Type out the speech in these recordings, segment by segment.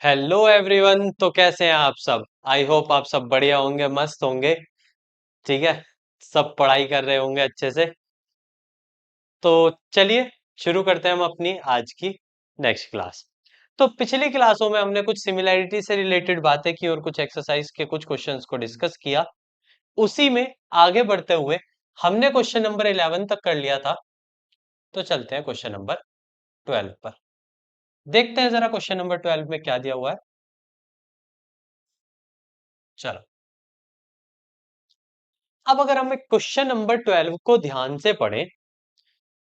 Hello everyone. तो कैसे हैं आप सब? आई होप आप सब बढ़िया होंगे, मस्त होंगे। ठीक है। सब पढ़ाई कर रहे होंगे अच्छे से। तो चलिए शुरू करते हैं हम अपनी आज की नेक्स्ट क्लास। तो पिछली क्लासों में हमने कुछ सिमिलैरिटी से रिलेटेड बातें की और कुछ एक्सरसाइज के कुछ क्वेश्चंस को डिस्कस किया। उसी में आगे बढ़ते हुए हमने क्वेश्चन नंबर 11 तक कर लिया था। तो चलते हैं क्वेश्चन नंबर 12 पर। देखते हैं जरा क्वेश्चन नंबर 12 में क्या दिया हुआ है। चलो, अब अगर हम क्वेश्चन नंबर 12 को ध्यान से पढ़ें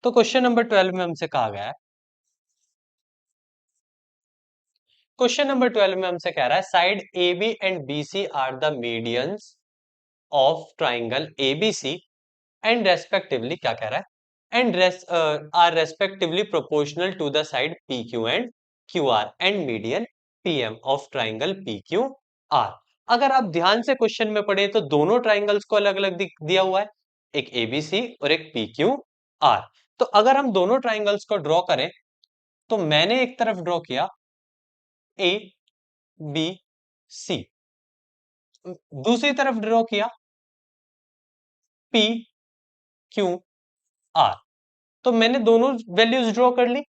तो क्वेश्चन नंबर 12 में हमसे कहा गया है, क्वेश्चन नंबर 12 में हमसे कह रहा है side A B and B C are the medians of triangle A B C and respectively क्या कह रहा है, and are respectively proportional to the side P Q and Q R and median P M of triangle P Q R. अगर आप ध्यान से question में पढ़े तो दोनों ट्राइंगल्स को अलग अलग दिया हुआ है, एक एबीसी और एक पी क्यू आर। तो अगर हम दोनों ट्राइंगल्स को ड्रॉ करें तो मैंने एक तरफ ड्रॉ किया ए बी सी, दूसरी तरफ ड्रॉ किया पी क्यू आर। तो मैंने दोनों वैल्यूज ड्रॉ कर ली।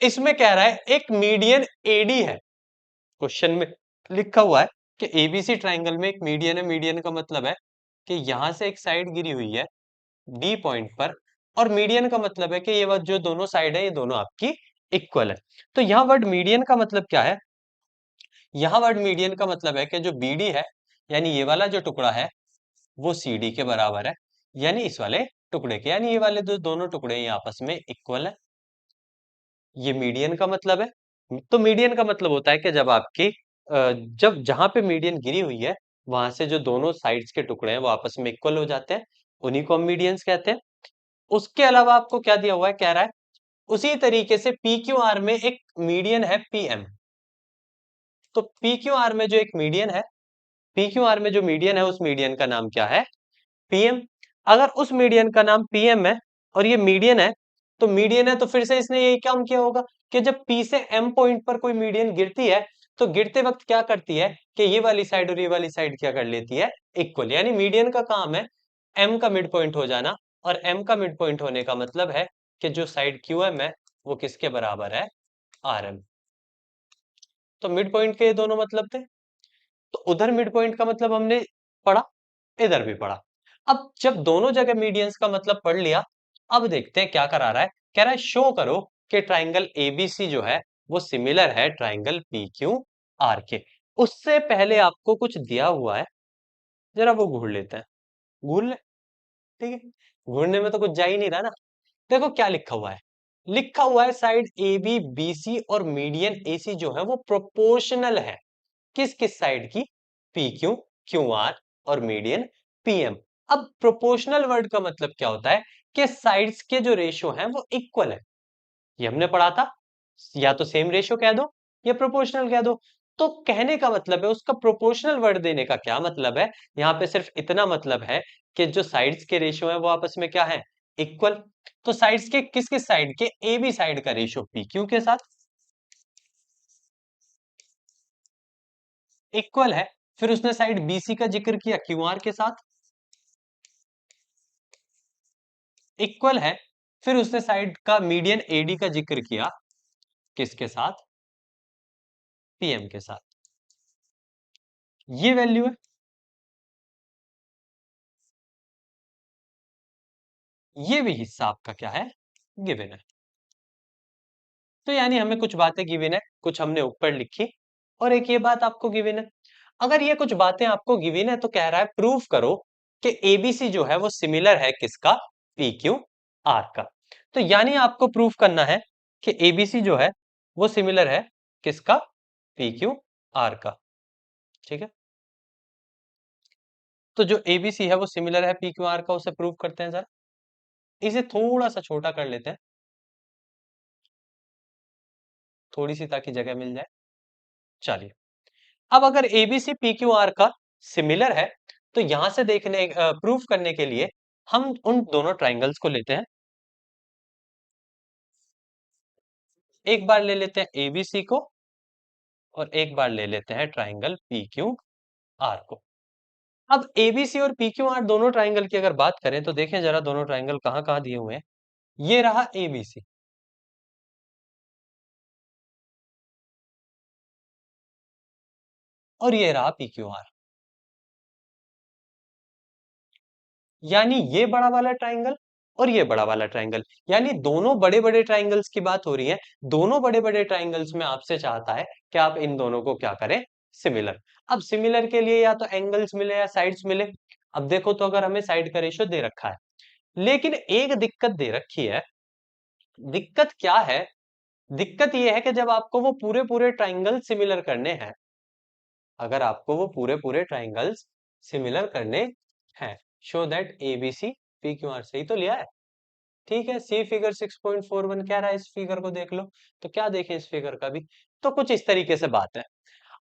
इसमें कह रहा है एक मीडियन एडी है। क्वेश्चन में लिखा हुआ है कि एबीसी ट्राइंगल में एक मीडियन है। मीडियन का मतलब है कि यहां से एक साइड गिरी हुई है डी पॉइंट पर, और मीडियन का मतलब है कि ये बात जो दोनों साइड है ये दोनों आपकी इक्वल है। तो यहाँ वर्ड मीडियन का मतलब क्या है? यहाँ वर्ड मीडियन का मतलब है कि जो बीडी है, यानी ये वाला जो टुकड़ा है वो सीडी के बराबर है, यानी इस वाले टुकड़े के, यानी ये वाले जो दोनों टुकड़े हैं आपस में इक्वल है। ये मीडियन का मतलब है। तो मीडियन का मतलब होता है कि जब आपकी जब जहां पे मीडियन गिरी हुई है वहां से जो दोनों साइड्स के टुकड़े हैं वो आपस में इक्वल हो जाते हैं, उन्हीं को हम मीडियंस कहते हैं। उसके अलावा आपको क्या दिया हुआ है, कह रहा है उसी तरीके से पी क्यू आर में एक मीडियन है पीएम। तो पी क्यू आर में जो एक मीडियन है, पी क्यू आर में जो मीडियन है उस मीडियन का नाम क्या है? पीएम। अगर उस मीडियन का नाम पीएम है और ये मीडियन है, तो मीडियन है तो फिर से इसने यही काम किया होगा कि जब पी से एम पॉइंट पर कोई मीडियन गिरती है तो गिरते वक्त क्या करती है कि ये वाली साइड और ये वाली साइड क्या कर लेती है, इक्वल। यानी मीडियन का काम है एम का मिड पॉइंट हो जाना, और एम का मिड पॉइंट होने का मतलब है कि जो साइड क्यू एम है वो किसके बराबर है, आर एम। तो मिड पॉइंट के ये दोनों मतलब थे। तो उधर मिड पॉइंट का मतलब हमने पढ़ा, इधर भी पढ़ा। अब जब दोनों जगह मीडियंस का मतलब पढ़ लिया, अब देखते हैं क्या करा रहा है। कह रहा है शो करो कि ट्राइंगल एबीसी जो है वो सिमिलर है ट्राइंगल पी क्यू आर के। उससे पहले आपको कुछ दिया हुआ है, जरा वो घूर लेते हैं। घूर ले, ठीक है। घूरने में तो कुछ जा ही नहीं रहा ना। देखो क्या लिखा हुआ है, लिखा हुआ है side A B B C और मीडियन ए सी जो है वो प्रोपोर्शनल है। किस किस साइड की? पी क्यू क्यू आर और मीडियन पीएम। अब प्रोपोर्शनल वर्ड का मतलब क्या होता है कि साइड्स के जो रेशियो हैं वो इक्वल है। ये हमने पढ़ा था, या तो सेम रेशियो कह दो या प्रोपोर्शनल कह दो। तो कहने का मतलब है उसका प्रोपोर्शनल वर्ड देने का क्या मतलब है, यहाँ पे सिर्फ इतना मतलब है कि जो साइड्स के रेशियो है वो आपस में क्या है, इक्वल। तो साइड्स के किस किस साइड के? ए बी साइड का रेशियो पी क्यू के साथ इक्वल है। फिर उसने साइड बीसी का जिक्र किया क्यू आर के साथ इक्वल है। फिर उसने साइड का मीडियन एडी का जिक्र किया किसके साथ, पीएम के साथ। ये वैल्यू है, ये भी हिस्सा आपका क्या है, गिवन है। तो यानी हमें कुछ बातें गिवन है, कुछ हमने ऊपर लिखी, और एक ये बात आपको गिवन है। अगर ये कुछ बातें आपको गिवन है तो कह रहा है प्रूव करो कि एबीसी जो है वो सिमिलर है किसका, पी क्यू आर का। तो यानी आपको प्रूव करना है कि एबीसी जो है वो सिमिलर है किसका, पी क्यू आर का। ठीक है। तो जो एबीसी है वो सिमिलर है पी क्यू आर का, उसे प्रूव करते हैं जरा। इसे थोड़ा सा छोटा कर लेते हैं, थोड़ी सी ताकि जगह मिल जाए। चलिए, अब अगर एबीसी पी क्यू आर का सिमिलर है तो यहां से देखने प्रूफ करने के लिए हम उन दोनों ट्राइंगल्स को लेते हैं। एक बार ले लेते हैं एबीसी को और एक बार ले लेते हैं ट्राइंगल पी क्यू आर को। अब एबीसी और पी क्यू आर दोनों ट्राइंगल की अगर बात करें तो देखें जरा दोनों ट्राइंगल कहाँ कहाँ दिए हुए हैं। ये रहा एबीसी और ये रहा पी क्यू आर। यानी ये बड़ा वाला ट्राइंगल और ये बड़ा वाला ट्राइंगल, यानी दोनों बड़े बड़े ट्राइंगल्स की बात हो रही है। दोनों बड़े बड़े ट्राइंगल्स में आपसे चाहता है कि आप इन दोनों को क्या करें, सिमिलर। अब सिमिलर के लिए या तो एंगल्स मिले या साइड्स मिले। अब देखो तो अगर हमें साइड का रेशियो दे रखा है, लेकिन एक दिक्कत दे रखी है। दिक्कत क्या है? दिक्कत ये है कि जब आपको वो पूरे पूरे ट्राइंगल सिमिलर करने हैं, अगर आपको वो पूरे पूरे ट्राइंगल्स सिमिलर करने हैं, show that ABC P Q are, सही तो लिया है। ठीक है, सी फिगर 6.41 कह रहा है, इस फिगर को देख लो। तो क्या देखें इस फिगर का भी, तो कुछ इस तरीके से बात है।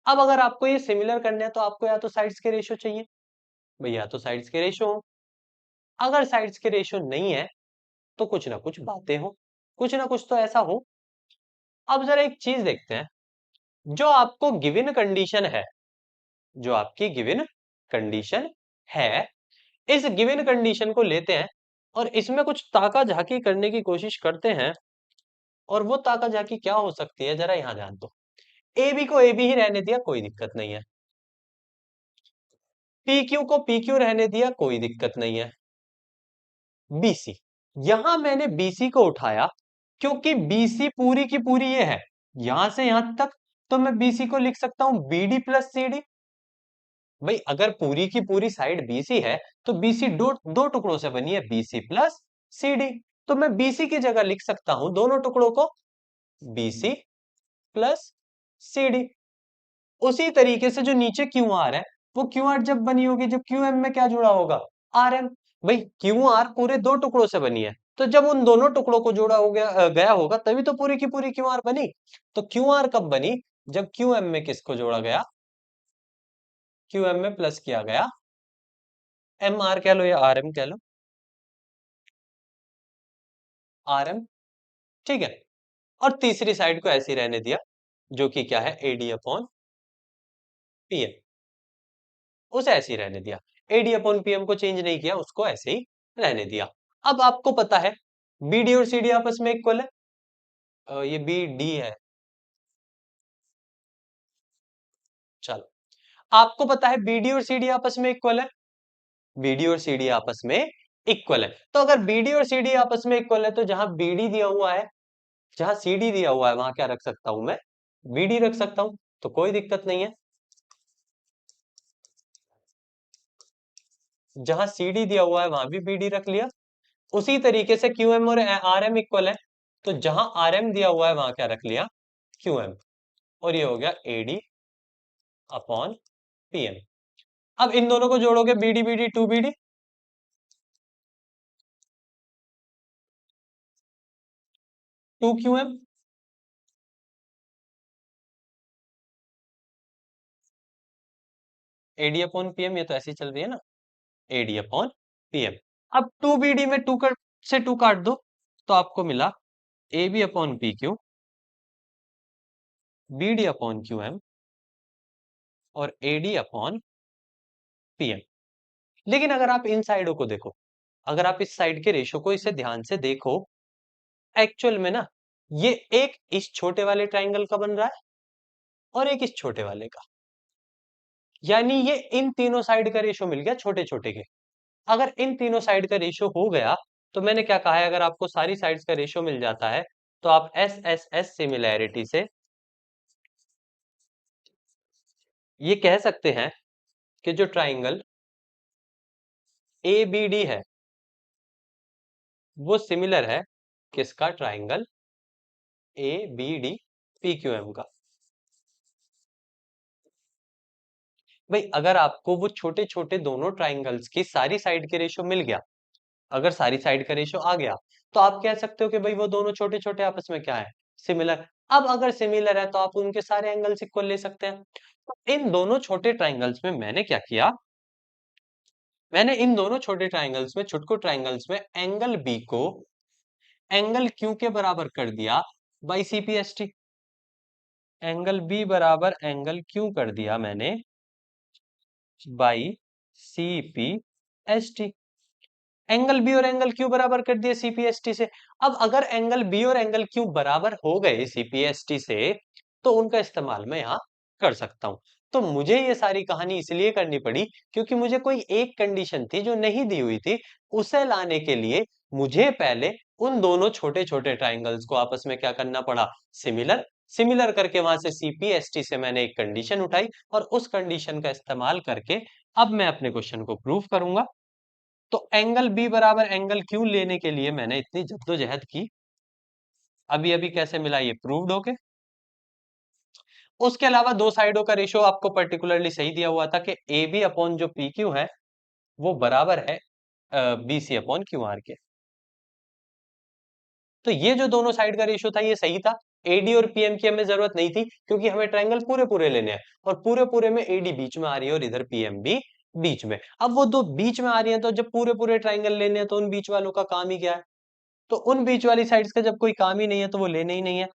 अब अगर आपको ये सिमिलर करना है तो आपको या तो साइड्स के रेशियो चाहिए, भैया तो साइड्स के रेशियो हो। अगर साइड्स के रेशियो नहीं है तो कुछ ना कुछ बातें हो, कुछ ना कुछ तो ऐसा हो। अब जरा एक चीज देखते हैं, जो आपको गिवन कंडीशन है, जो आपकी गिवन कंडीशन है, इस गिवन कंडीशन को लेते हैं और इसमें कुछ ताका झाकी करने की कोशिश करते हैं। और वो ताका झाकी क्या हो सकती है, जरा यहां ध्यान दो। ए बी को ए बी ही रहने दिया, कोई दिक्कत नहीं है। पी क्यू को पी क्यू रहने दिया, कोई दिक्कत नहीं है। बीसी, यहां मैंने बीसी को उठाया क्योंकि बीसी पूरी की पूरी ये है, यहां से यहां तक। तो मैं बीसी को लिख सकता हूं बीडी प्लस सीडी। भाई अगर पूरी की पूरी साइड बीसी है तो बीसी दो दो टुकड़ों से बनी है, बीसी प्लस सीडी। तो मैं बीसी की जगह लिख सकता हूं दोनों टुकड़ों को बीसी प्लस सीडी। उसी तरीके से जो नीचे क्यू आर है, वो क्यू आर जब बनी होगी जब क्यू एम में क्या जुड़ा होगा, आर एम। भाई क्यू आर पूरे दो टुकड़ों से बनी है, तो जब उन दोनों टुकड़ों को जोड़ा हो गया गया होगा तभी तो पूरी की पूरी क्यू आर बनी। तो क्यू आर कब बनी, जब क्यू एम में किसको जोड़ा गया, क्यू एम में प्लस किया गया एम आर कह लो या आर एम कह लो, आर एम। ठीक है, और तीसरी साइड को ऐसे ही रहने दिया, जो कि क्या है, एडी अपॉन पीएम। उसे ऐसे ही रहने दिया, एडी अपॉन पीएम को चेंज नहीं किया, उसको ऐसे ही रहने दिया। अब आपको पता है बीडी और सीडी आपस में इक्वल है। ये बी डी है, चलो। आपको पता है बीडी और सीडी आपस में इक्वल है, बीडी और सीडी आपस में इक्वल है। तो अगर बीडी और सीडी आपस में इक्वल है तो जहां बीडी दिया हुआ है, जहां सीडी दिया हुआ है, वहां क्या रख सकता हूं मैं, बीडी रख सकता हूं। तो कोई दिक्कत नहीं है, जहां सीडी दिया हुआ है वहां भी बीडी रख लिया। उसी तरीके से क्यू एम और आर एम इक्वल है, तो जहां आर एम दिया हुआ है वहां क्या रख लिया, क्यू एम। और ये हो गया एडी अपॉन पीएम। अब इन दोनों को जोड़ोगे, BD BD two BD, two Q M. AD upon PM, ये तो ऐसे ही चल रही है ना, एडी अपॉन पीएम। अब टू बीडी में टू कर से टू काट दो, तो आपको मिला A B upon P Q, B D upon Q M और ए डी अपॉन पीएम। लेकिन अगर आप इन साइडों को देखो, अगर आप इस साइड के रेशो को इसे ध्यान से देखो, एक्चुअल में ना ये एक इस छोटे वाले ट्राइंगल का बन रहा है और एक इस छोटे वाले का। यानी ये इन तीनों साइड का रेशो मिल गया छोटे छोटे के। अगर इन तीनों साइड का रेशो हो गया, तो मैंने क्या कहा है, अगर आपको सारी साइड्स का रेशो मिल जाता है तो आप एस एस एस सिमिलैरिटी से ये कह सकते हैं कि जो ट्राइंगल ए बी डी है वो सिमिलर है किसका, triangle A B D P Q M का। भाई अगर आपको वो छोटे छोटे दोनों ट्राइंगल्स की सारी साइड के रेशो मिल गया, अगर सारी साइड का रेशो आ गया, तो आप कह सकते हो कि भाई वो दोनों छोटे छोटे आपस में क्या है, सिमिलर। अब अगर सिमिलर है तो आप उनके सारे एंगल्स इक्वल ले सकते हैं। तो इन दोनों छोटे ट्राइंगल्स में मैंने क्या किया, मैंने इन दोनों छोटे ट्राइंगल्स में, छुटकू ट्राइंगल्स में, एंगल बी को एंगल क्यू के बराबर कर दिया बाई सीपीएसटी। एंगल बी बराबर एंगल क्यू कर दिया मैंने by C P S T. Angle B और एंगल क्यू बराबर कर दिए सीपीएसटी से। अब अगर एंगल बी और एंगल क्यू बराबर हो गए सीपीएसटी से तो उनका इस्तेमाल मैं यहाँ कर सकता हूं। तो मुझे ये सारी कहानी इसलिए करनी पड़ी क्योंकि मुझे कोई एक कंडीशन थी जो नहीं दी हुई थी। उसे लाने के लिए मुझे पहले उन दोनों छोटे छोटे ट्राइंगल्स को आपस में क्या करना पड़ा, सिमिलर। सिमिलर करके वहां से सीपीएसटी से मैंने एक कंडीशन उठाई और उस कंडीशन का इस्तेमाल करके अब मैं अपने क्वेश्चन को प्रूव करूंगा। तो एंगल बी बराबर एंगल क्यू लेने के लिए मैंने इतनी जद्दोजहद की, अभी अभी कैसे मिला ये प्रूव्ड होके। उसके अलावा दो साइडों का रेशियो आपको पर्टिकुलरली सही दिया हुआ था कि ए बी अपॉन जो पी क्यू है वो बराबर है B C upon Q R के। तो ये जो दोनों साइड का रेशियो था ये सही था। एडी और पीएम की हमें जरूरत नहीं थी क्योंकि हमें ट्रायंगल पूरे पूरे लेने हैं और पूरे पूरे में एडी बीच में आ रही है और इधर पीएम भी बीच में। अब वो दो बीच में आ रही है तो जब पूरे पूरे ट्रायंगल लेने हैं तो उन बीच वालों का काम ही क्या है, तो उन बीच वाली साइड्स का जब कोई काम ही नहीं है तो वो लेने ही नहीं है।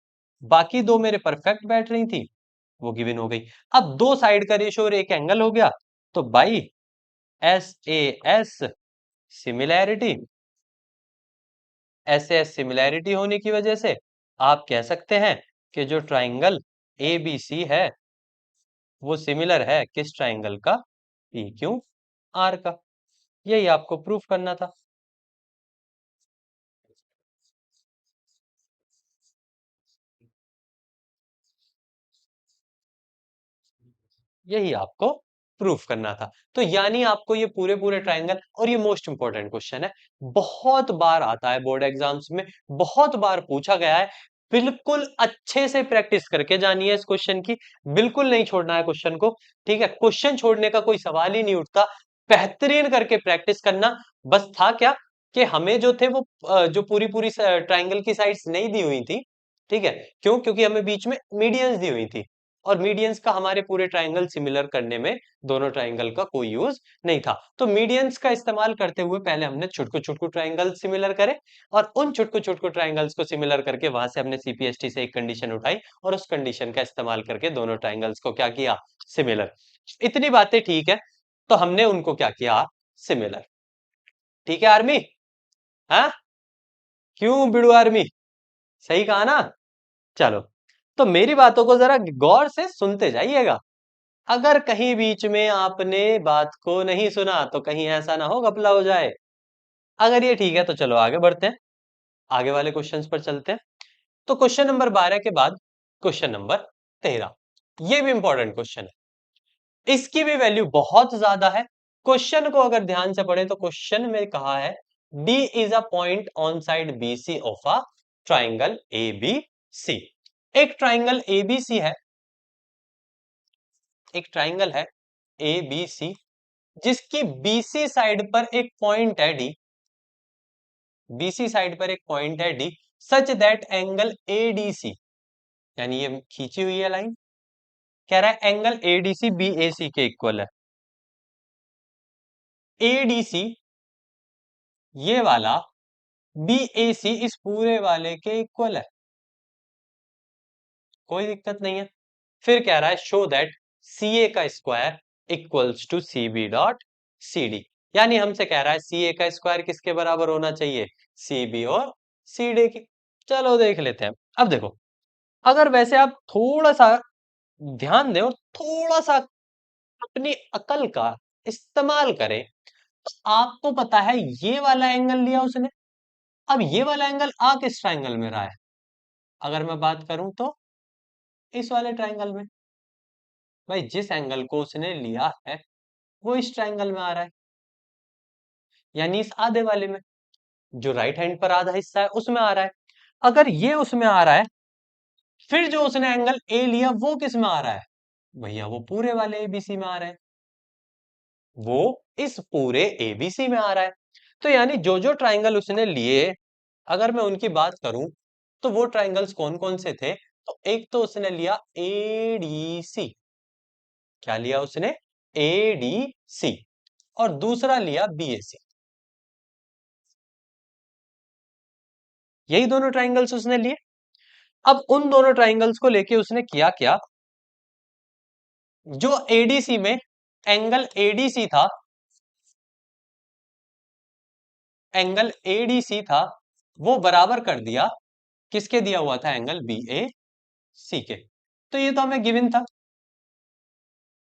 बाकी दो मेरे परफेक्ट बैठ रही थी, वो गिवन हो गई। अब दो साइड का रेशियो और एक एंगल हो गया तो by S A S similarity, ऐसे सिमिलैरिटी होने की वजह से आप कह सकते हैं कि जो ट्राइंगल ए बी सी है वो सिमिलर है किस ट्राइंगल का, पी क्यू आर का। यही आपको प्रूफ करना था। यही आपको प्रूफ करना था। तो यानी आपको ये पूरे पूरे ट्रायंगल, और ये मोस्ट इंपॉर्टेंट क्वेश्चन है, बहुत बार आता है बोर्ड एग्जाम्स में, बहुत बार पूछा गया है। बिल्कुल अच्छे से प्रैक्टिस करके जानी है इस क्वेश्चन की, बिल्कुल नहीं छोड़ना है क्वेश्चन को। ठीक है, क्वेश्चन छोड़ने का कोई सवाल ही नहीं उठता। बेहतरीन करके प्रैक्टिस करना। बस था क्या कि हमें जो थे वो जो पूरी पूरी ट्रायंगल की साइड्स नहीं दी हुई थी। ठीक है, क्यों? क्योंकि हमें बीच में मीडियंस दी हुई थी और मीडियंस का हमारे पूरे ट्रायंगल सिमिलर करने में दोनों ट्रायंगल का कोई यूज नहीं था। तो मीडियंस का इस्तेमाल करते हुए पहले हमने छुटकू छुटकू ट्रायंगल सिमिलर करे और उन छुटकू छुटकू ट्रायंगल्स को सिमिलर करके वहां से हमने सीपीएसटी से एक कंडीशन उठाई और उस कंडीशन का इस्तेमाल करके दोनों ट्रायंगल्स को क्या किया, सिमिलर। इतनी बातें ठीक है, तो हमने उनको क्या किया, सिमिलर। ठीक है आर्मी, हाँ? क्यों बिड़ू आर्मी, सही कहा ना? चलो, तो मेरी बातों को जरा गौर से सुनते जाइएगा। अगर कहीं बीच में आपने बात को नहीं सुना तो कहीं ऐसा ना हो घपला हो जाए। अगर ये ठीक है तो चलो आगे बढ़ते हैं, आगे वाले क्वेश्चंस पर चलते हैं। तो क्वेश्चन नंबर 12 के बाद क्वेश्चन नंबर 13, ये भी इंपॉर्टेंट क्वेश्चन है, इसकी भी वैल्यू बहुत ज्यादा है। क्वेश्चन को अगर ध्यान से पढ़े तो क्वेश्चन में कहा है D is a point on side BC of a triangle ABC। एक ट्राइंगल ABC है, एक ट्राइंगल है ABC जिसकी BC साइड पर एक पॉइंट है D, BC साइड पर एक पॉइंट है D, such that angle ADC, यानी ये खींची हुई है लाइन, कह रहा है एंगल ADC BAC के इक्वल है। ADC ये वाला BAC इस पूरे वाले के इक्वल है, कोई दिक्कत नहीं है। फिर कह रहा है शो दैट CA का square equals to CB dot CD, यानी हमसे कह रहा है CA का स्क्वायर किसके बराबर होना चाहिए, CB और CD की। चलो देख लेते हैं। अब देखो, अगर वैसे आप थोड़ा सा ध्यान दें और थोड़ा सा अपनी अकल का इस्तेमाल करें तो आपको पता है ये वाला एंगल लिया उसने। अब ये वाला एंगल आ किस ट्राइंगल में रहा है, अगर मैं बात करूं तो इस वाले ट्राइंगल में। भाई जिस एंगल को उसने लिया है वो इस ट्राइंगल में आ रहा है, यानी इस आधे वाले में, जो राइट हैंड पर आधा हिस्सा है उसमें आ रहा है। अगर ये उसमें आ रहा है, फिर जो उसने एंगल ए लिया वो किस में आ रहा है, भैया वो पूरे वाले एबीसी में आ रहा है, वो इस पूरे एबीसी में आ रहा है। तो यानी जो जो ट्राइंगल उसने लिए, अगर मैं उनकी बात करूं तो वो ट्राइंगल्स कौन कौन से थे, तो एक तो उसने लिया एडीसी, क्या लिया उसने, एडीसी, और दूसरा लिया बीएसी। यही दोनों ट्राइंगल्स उसने लिए। अब उन दोनों ट्राइंगल्स को लेके उसने किया क्या, जो एडीसी में एंगल एडीसी था, एंगल एडीसी था, वो बराबर कर दिया किसके दिया हुआ था, एंगल बी ए सी के। तो ये तो हमें गिवन था,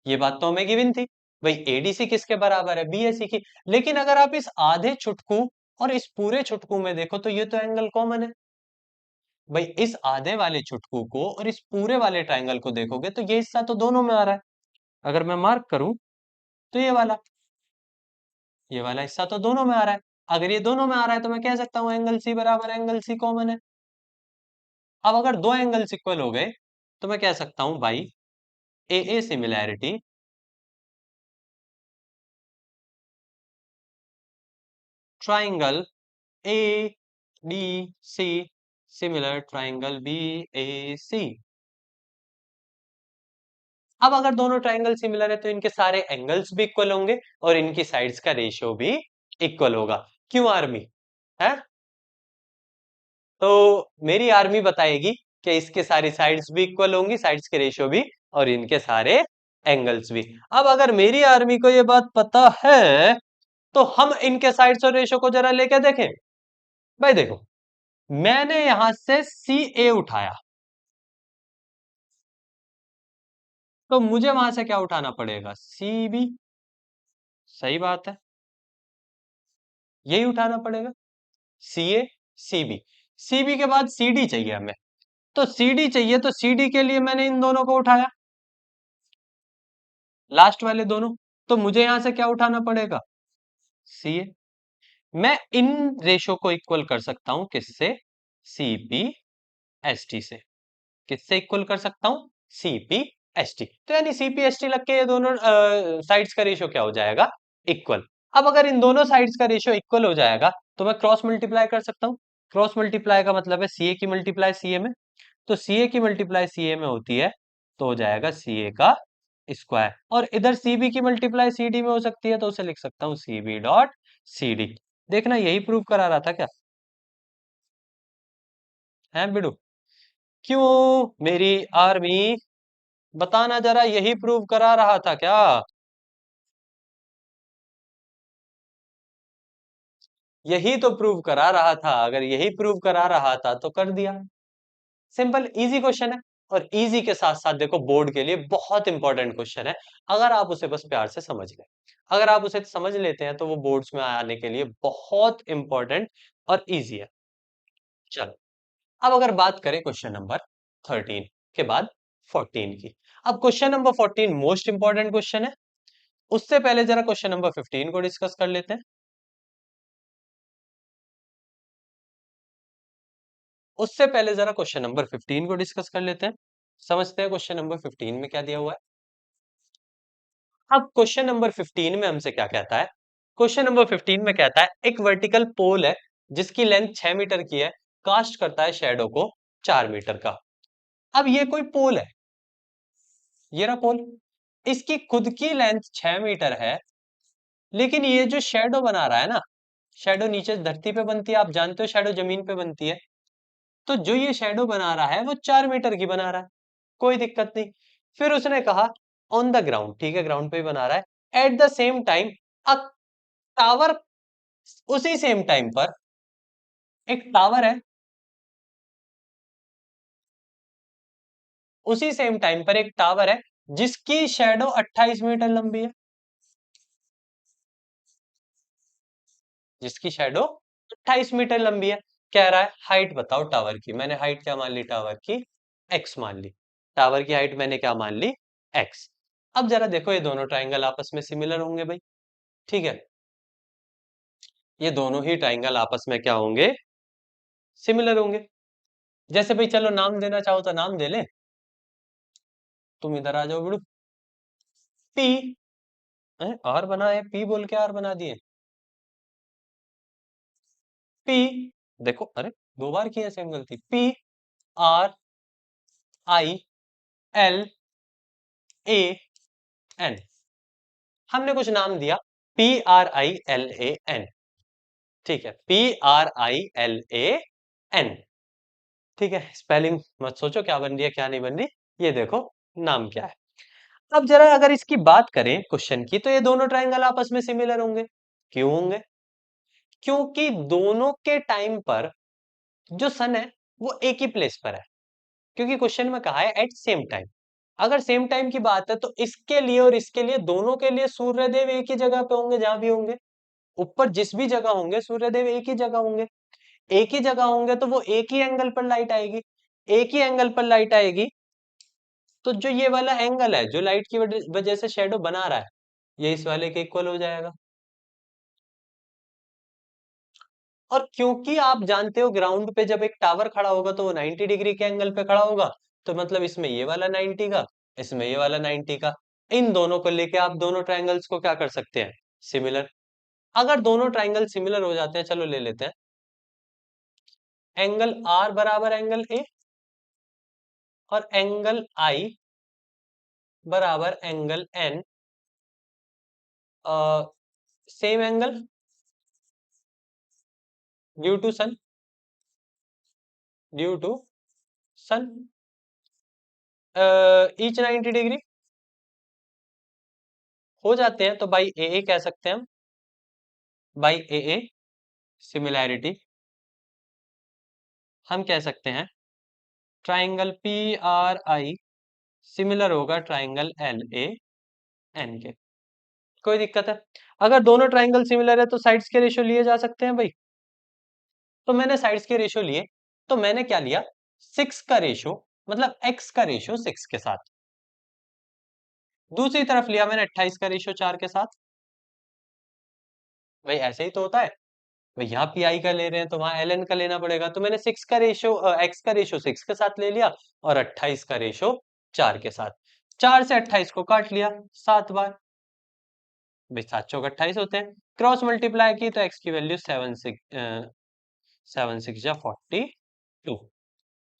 ये बात तो हमें गिवन थी भाई, एडीसी किसके बराबर है, बीएसी की। लेकिन अगर आप इस आधे छुटकू और इस पूरे छुटकू में देखो तो ये तो एंगल कॉमन है भाई, इस आधे वाले छुटकू को और इस पूरे वाले ट्रायंगल को देखोगे तो ये हिस्सा तो दोनों में आ रहा है। अगर मैं मार्क करूं तो ये वाला हिस्सा तो दोनों में आ रहा है। अगर ये दोनों में आ रहा है तो मैं कह सकता हूं एंगल सी बराबर एंगल सी कॉमन है। अब अगर दो एंगल्स इक्वल हो गए तो मैं कह सकता हूं भाई a similarity triangle A D C similar triangle B A C. अब अगर दोनों ट्राइंगल सिमिलर है तो इनके सारे एंगल्स भी इक्वल होंगे और इनकी साइड्स का रेशियो भी इक्वल होगा। क्यों आर्मी है, तो मेरी आर्मी बताएगी कि इसके सारी साइड्स भी इक्वल होंगी, साइड्स के रेशियो भी, और इनके सारे एंगल्स भी। अब अगर मेरी आर्मी को ये बात पता है तो हम इनके साइड्स और रेशियो को जरा लेके देखें। भाई देखो, मैंने यहां से सी ए उठाया तो मुझे वहां से क्या उठाना पड़ेगा, सी बी। सही बात है, यही उठाना पड़ेगा, सी ए सी बी। सी बी के बाद सी डी चाहिए हमें, तो सी डी चाहिए, तो सी डी के लिए मैंने इन दोनों को उठाया, लास्ट वाले दोनों। तो मुझे यहां से क्या उठाना पड़ेगा, सी ए। मैं इन रेशो को इक्वल कर सकता हूं किससे, सी पी एस टी से। किससे इक्वल कर सकता हूं, सी पी एस टी। तो यानी सी पी एस टी लग के ये दोनों साइड्स का रेशियो क्या हो जाएगा, इक्वल। अब अगर इन दोनों साइड्स का रेशियो इक्वल हो जाएगा तो मैं क्रॉस मल्टीप्लाई कर सकता हूं। क्रॉस मल्टीप्लाई का मतलब है सी ए की मल्टीप्लाई सी ए में, तो सी ए की मल्टीप्लाई सी ए में होती है तो हो जाएगा सी ए का स्क्वायर, और इधर सी बी की मल्टीप्लाई सी डी में हो सकती है तो उसे लिख सकता हूं C B dot C D. देखना यही प्रूव करा रहा था क्या, है बिडू, क्यों मेरी आर्मी, बताना जरा, यही प्रूव करा रहा था क्या। यही तो प्रूव करा रहा था, अगर यही प्रूव करा रहा था तो कर दिया। सिंपल इजी क्वेश्चन है, और इजी के साथ साथ देखो बोर्ड के लिए बहुत इंपॉर्टेंट क्वेश्चन है, अगर आप उसे बस प्यार से समझ लें। अगर आप उसे समझ लेते हैं तो वो बोर्ड्स में आने के लिए बहुत इंपॉर्टेंट और इजी है। चलो, अब अगर बात करें क्वेश्चन नंबर 13 के बाद 14 की। अब question number 14 most important question है, उससे पहले जरा क्वेश्चन नंबर 15 को डिस्कस कर लेते हैं। उससे पहले जरा क्वेश्चन नंबर 15 को डिस्कस कर लेते हैं, समझते हैं क्वेश्चन नंबर 15 में क्या दिया हुआ है। अब क्वेश्चन नंबर 15 में हमसे क्या कहता है, क्वेश्चन नंबर 15 में कहता है एक वर्टिकल पोल है जिसकी लेंथ 6 मीटर की है, कास्ट करता है शेडो को 4 मीटर का। अब ये कोई पोल है, ये रहा पोल, इसकी खुद की लेंथ 6 मीटर है, लेकिन ये जो शेडो बना रहा है ना, शेडो नीचे धरती पे बनती है, आप जानते हो शेडो जमीन पे बनती है, तो जो ये शेडो बना रहा है वो 4 मीटर की बना रहा है, कोई दिक्कत नहीं। फिर उसने कहा ऑन द ग्राउंड, ठीक है ग्राउंड पे ही बना रहा है, at the same time a tower, उसी सेम टाइम पर एक टावर है, उसी सेम टाइम पर एक टावर है जिसकी शेडो 28 मीटर लंबी है, जिसकी शेडो 28 मीटर लंबी है। कह रहा है हाइट बताओ टावर की, मैंने हाइट क्या मान ली, टावर की एक्स मान ली, टावर की हाइट मैंने क्या मान ली, एक्स। अब जरा देखो ये दोनों ट्राइंगल आपस में सिमिलर होंगे भाई, ठीक है, ये दोनों ही ट्राइंगल आपस में क्या होंगे, सिमिलर होंगे। जैसे भाई चलो नाम देना चाहो तो नाम दे ले, तुम इधर आ जाओ बिड़ू, पी, आर बना है, पी बोल के आर बना दिए, पी, देखो अरे दो बार की है सेम गलती, P R I L A N, हमने कुछ नाम दिया, P R I L A N, ठीक है, P R I L A N. ठीक है, स्पेलिंग मत सोचो क्या बन रही है क्या नहीं बन रही, ये देखो नाम क्या है। अब जरा अगर इसकी बात करें क्वेश्चन की, तो ये दोनों ट्रायंगल आपस में सिमिलर होंगे। क्यों होंगे? क्योंकि दोनों के टाइम पर जो सन है वो एक ही प्लेस पर है, क्योंकि क्वेश्चन में कहा है एट सेम टाइम। अगर सेम टाइम की बात है तो इसके लिए और इसके लिए, दोनों के लिए सूर्यदेव एक ही जगह पे होंगे जहां भी होंगे। ऊपर जिस भी जगह होंगे सूर्यदेव एक ही जगह होंगे। एक ही जगह होंगे तो वो एक ही एंगल पर लाइट आएगी। एक ही एंगल पर लाइट आएगी तो जो ये वाला एंगल है जो लाइट की वजह से शेडो बना रहा है, ये इस वाले के इक्वल हो जाएगा। और क्योंकि आप जानते हो ग्राउंड पे जब एक टावर खड़ा होगा तो वो 90 डिग्री के एंगल पे खड़ा होगा, तो मतलब इसमें ये वाला 90 का, इसमें ये वाला 90 का, इन दोनों को लेके आप दोनों ट्रायंगल्स को क्या कर सकते हैं? सिमिलर। अगर दोनों ट्रायंगल सिमिलर हो जाते हैं, चलो ले लेते हैं, एंगल आर बराबर एंगल ए और एंगल आई बराबर angle N, same angle due to sun, due to sun, each 90 degree हो जाते हैं, तो बाई ए कह सकते हैं हम, बाई ए सिमिलैरिटी हम कह सकते हैं ट्राइंगल पी आर आई सिमिलर होगा ट्राइंगल एल ए एन के। कोई दिक्कत है? अगर दोनों ट्राइंगल सिमिलर है तो साइड्स के रेशियो लिए जा सकते हैं भाई। तो मैंने साइड्स के रेशियो लिए, तो मैंने क्या लिया, 6 का रेशियो, मतलब x का रेशियो 6 के साथ। दूसरी तरफ लिया मैंने 28 का रेशियो 4 के साथ। भाई ऐसे ही तो होता है। भाई यहाँ पी आई का ले रहे हैं तो वहां एल एन का लेना पड़ेगा, तो मैंने 6 का रेशियो एक्स का रेशियो 6 के साथ ले लिया और 28 का रेशियो 4 के साथ। 4 से 28 को काट लिया 7 बार। भाई 7 चौक 28 होते हैं, क्रॉस मल्टीप्लाई की तो एक्स की वैल्यू 7 6 या 42।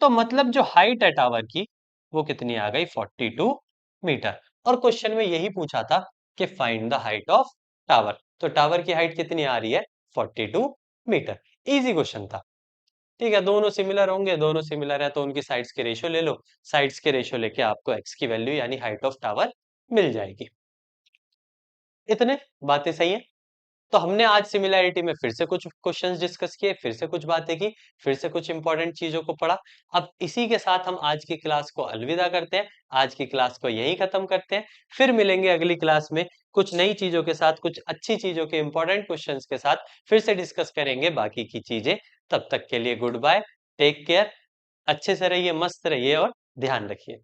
तो मतलब जो हाइट है टावर की वो कितनी आ गई, 42 मीटर। और क्वेश्चन में यही पूछा था कि find the height of tower, तो टावर की हाइट कितनी आ रही है, 42 मीटर। इजी क्वेश्चन था। ठीक है, दोनों सिमिलर होंगे, दोनों सिमिलर है तो उनकी साइड्स के रेशियो ले लो। साइड्स के रेशियो लेके आपको एक्स की वैल्यू यानी हाइट ऑफ टावर मिल जाएगी। इतने बातें सही है। तो हमने आज सिमिलैरिटी में फिर से कुछ क्वेश्चंस डिस्कस किए, फिर से कुछ बातें की, फिर से कुछ इंपॉर्टेंट चीजों को पढ़ा। अब इसी के साथ हम आज की क्लास को अलविदा करते हैं, आज की क्लास को यहीं खत्म करते हैं। फिर मिलेंगे अगली क्लास में कुछ नई चीजों के साथ, कुछ अच्छी चीजों के इंपॉर्टेंट क्वेश्चंस के साथ फिर से डिस्कस करेंगे बाकी की चीजें। तब तक के लिए गुड बाय, टेक केयर, अच्छे से रहिए, मस्त रहिए और ध्यान रखिए।